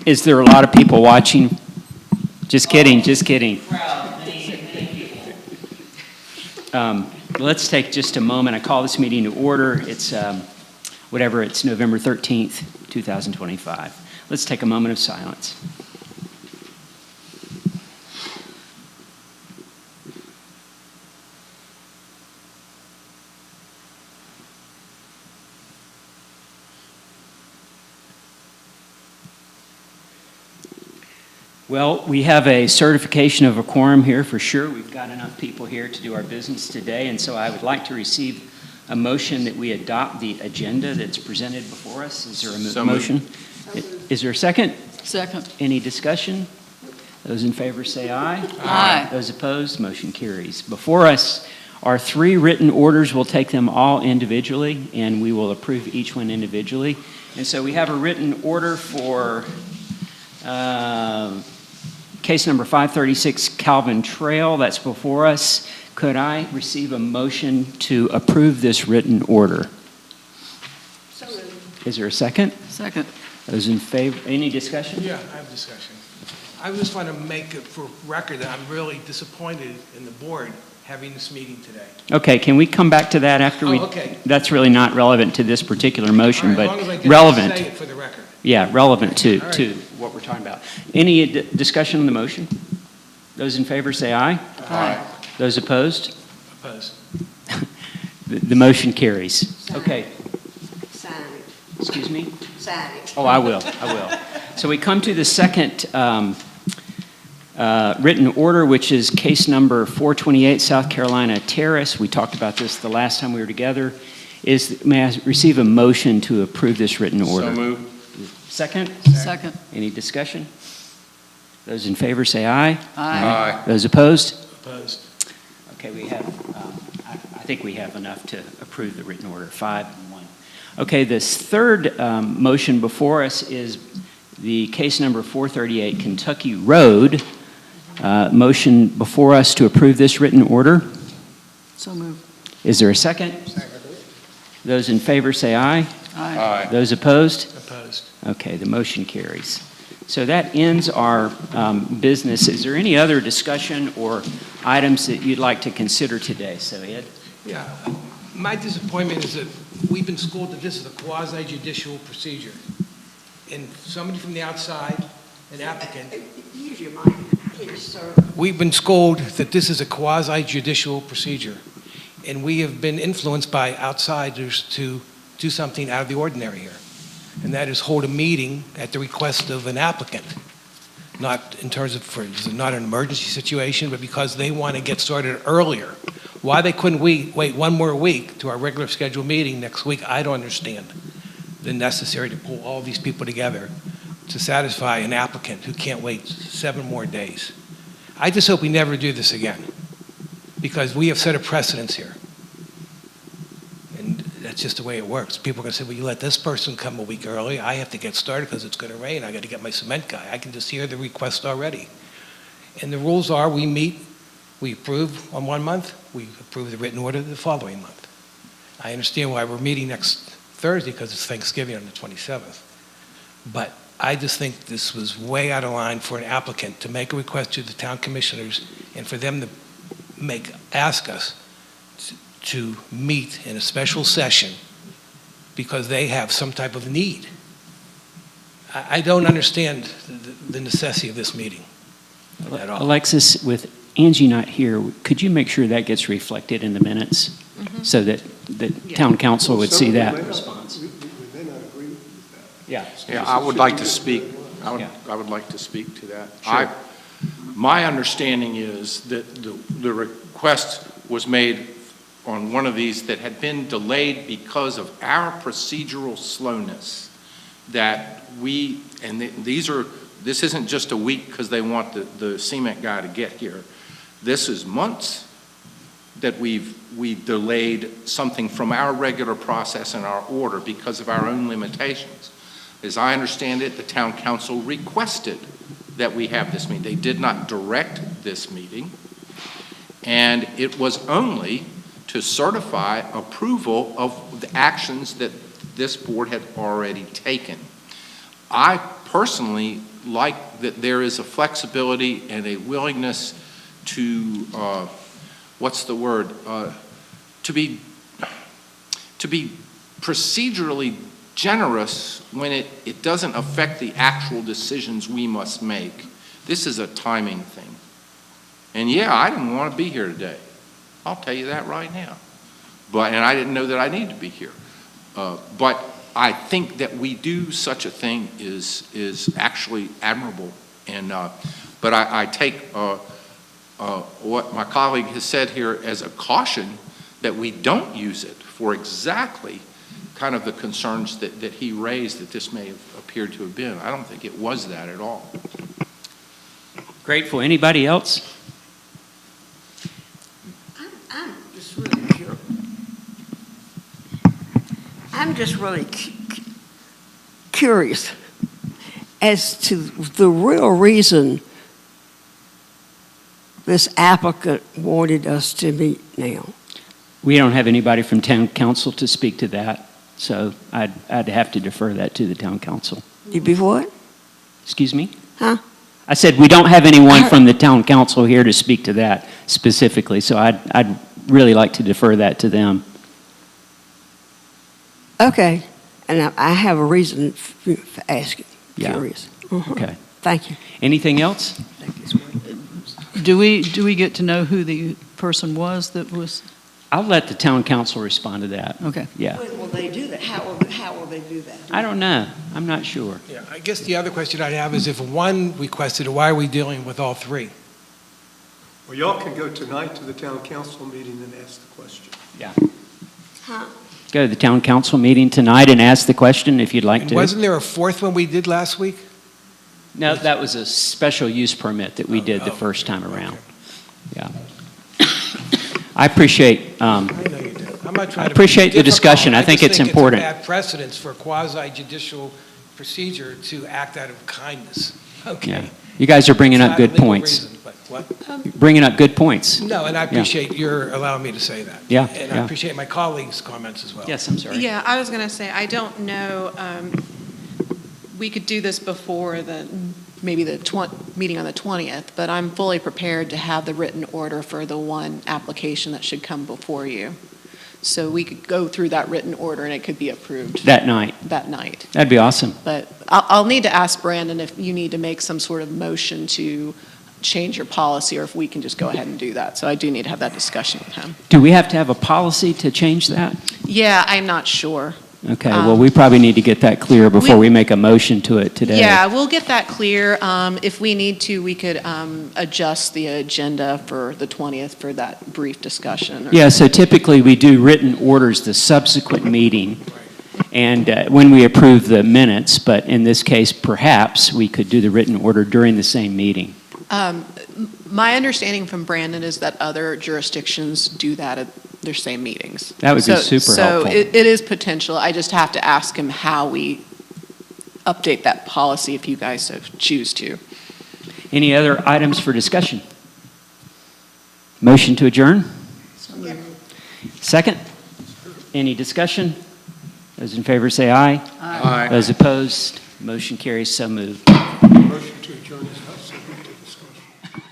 Is there a lot of people watching? Just kidding, just kidding. Let's take just a moment. I call this meeting to order. It's it's November 13th, 2025. Let's take a moment of silence. Well, we have a certification of a quorum here for sure. We've got enough people here to do our business today, and so I would like to receive a motion that we adopt the agenda that's presented before us. Is there a motion? Is there a second? Second. Any discussion? Those in favor say aye. Aye. Those opposed, motion carries. Before us are 3 written orders. We'll take them all individually, and we will approve each one individually. And so we have a written order for case number 536 Calvin Trail. That's before us. Could I receive a motion to approve this written order? So moved. Is there a second? Second. Those in favor, any discussion? Yeah, I have discussion. I just want to make it for record that I'm really disappointed in the board having this meeting today. Okay, can we come back to that after we? Oh, okay. That's really not relevant to this particular motion, All right, as but long as I get relevant. to say it for the record. Yeah, relevant to All right. what we're talking about. Any discussion on the motion? Those in favor say aye. Aye. Those opposed? Opposed. The motion carries. Okay, Sign it. excuse me? Sign it. Oh, I will. So we come to the second written order, which is case number 428 South Carolina Terrace. We talked about this the last time we were together. May I receive a motion to approve this written order? So moved. Second? Second. Any discussion? Those in favor say aye. Aye. Those opposed? Opposed. Okay, we have, I think we have enough to approve the written order, 5 and 1. Okay, this third motion before us is the case number 438 Kentucky Road. Motion before us to approve this written order. So moved. Is there a second? Those in favor say aye. Aye. Aye. Those opposed? Opposed. Okay, the motion carries. So that ends our business. Is there any other discussion or items that you'd like to consider today? So, Ed? Yeah. My disappointment is that we've been schooled that this is a quasi-judicial procedure. And somebody from the outside, an applicant, Use your mic, please, sir. we've been schooled that this is a quasi-judicial procedure. And we have been influenced by outsiders to do something out of the ordinary here. And that is hold a meeting at the request of an applicant. Not in terms of, it's not an emergency situation, but because they want to get started earlier. Why they couldn't wait 1 more week to our regular scheduled meeting next week, I don't understand. The necessary to pull all these people together to satisfy an applicant who can't wait 7 more days. I just hope we never do this again, because we have set a precedence here. And that's just the way it works. People are going to say, well, you let this person come a week early. I have to get started because it's going to rain. I got to get my cement guy. I can just hear the request already. And the rules are we meet, we approve on 1 month, we approve the written order the following month. I understand why we're meeting next Thursday because it's Thanksgiving on the 27th. But I just think this was way out of line for an applicant to make a request to the town commissioners and for them to ask us to meet in a special session because they have some type of need. I don't understand the necessity of this meeting at all. Alexis, with Angie not here, could you make sure that gets reflected in the minutes so that the town council would see that response? We may not agree with that. Yeah. Yeah, I would like to speak. I Yeah. would like to speak to that. Sure. My understanding is that the request was made on one of these that had been delayed because of our procedural slowness. That this isn't just a week because they want the cement guy to get here. This is months that we've delayed something from our regular process and our order because of our own limitations. As I understand it, the town council requested that we have this meeting. They did not direct this meeting, and it was only to certify approval of the actions that this board had already taken. I personally like that there is a flexibility and a willingness to, what's the word, to be procedurally generous when it doesn't affect the actual decisions we must make. This is a timing thing. And yeah, I didn't want to be here today. I'll tell you that right now. And I didn't know that I needed to be here. But I think that we do such a thing is actually admirable. And but I take what my colleague has said here as a caution that we don't use it for exactly kind of the concerns that he raised that this may have appeared to have been. I don't think it was that at all. Grateful. Anybody else? I'm just really curious. I'm just really curious as to the real reason this applicant wanted us to meet now. We don't have anybody from town council to speak to that, so I'd have to defer that to the town council. You be what? Excuse me? Huh? I said we don't have anyone from the town council here to speak to that specifically, so I'd really like to defer that to them. Okay. And I have a reason for asking. Yeah. Curious. Okay. Thank you. Anything else? Do we get to know who the person was that was? I'll let the town council respond to that. Okay. Yeah. When will they do that? How will they do that? I don't know. I'm not sure. Yeah, I guess the other question I'd have is if one requested it, why are we dealing with all three? Well, y'all can go tonight to the town council meeting and ask the question. Yeah. Huh? Go to the town council meeting tonight and ask the question if you'd like And to. wasn't there a fourth one we did last week? No, that was a special use permit that we did the Oh, first time okay. around. Yeah. I appreciate, I know you did. I'm not trying to be appreciate the difficult. discussion. I think it's important. It's a bad precedence for quasi-judicial procedure to act out of kindness. Okay. yeah. You guys are bringing It's up not a good legal points. reason, but what? Bringing up good points. No, and I appreciate your allowing me to say that. Yeah, And I yeah. appreciate my colleagues' comments as well. Yes, I'm sorry. Yeah, I was going to say, I don't know, we could do this before maybe the meeting on the 20th, but I'm fully prepared to have the written order for the one application that should come before you. So we could go through that written order and it could be approved That night. that night. That'd be awesome. But I'll need to ask Brandon if you need to make some sort of motion to change your policy or if we can just go ahead and do that. So I do need to have that discussion with him. Do we have to have a policy to change that? Yeah, I'm not sure. Okay, well, we probably need to get that clear before we make a motion to it today. Yeah, we'll get that clear. If we need to, we could adjust the agenda for the 20th for that brief discussion. Yeah, so typically we do written orders the subsequent meeting and when we approve the minutes, but in this case, perhaps we could do the written order during the same meeting. My understanding from Brandon is that other jurisdictions do that at their same meetings. That would be super helpful. So it is potential. I just have to ask him how we update that policy if you guys so choose to. Any other items for discussion? Motion to adjourn? Second? Any discussion? Those in favor say aye. Aye. Those opposed, motion carries, so moved. Motion to adjourn is not subject to discussion.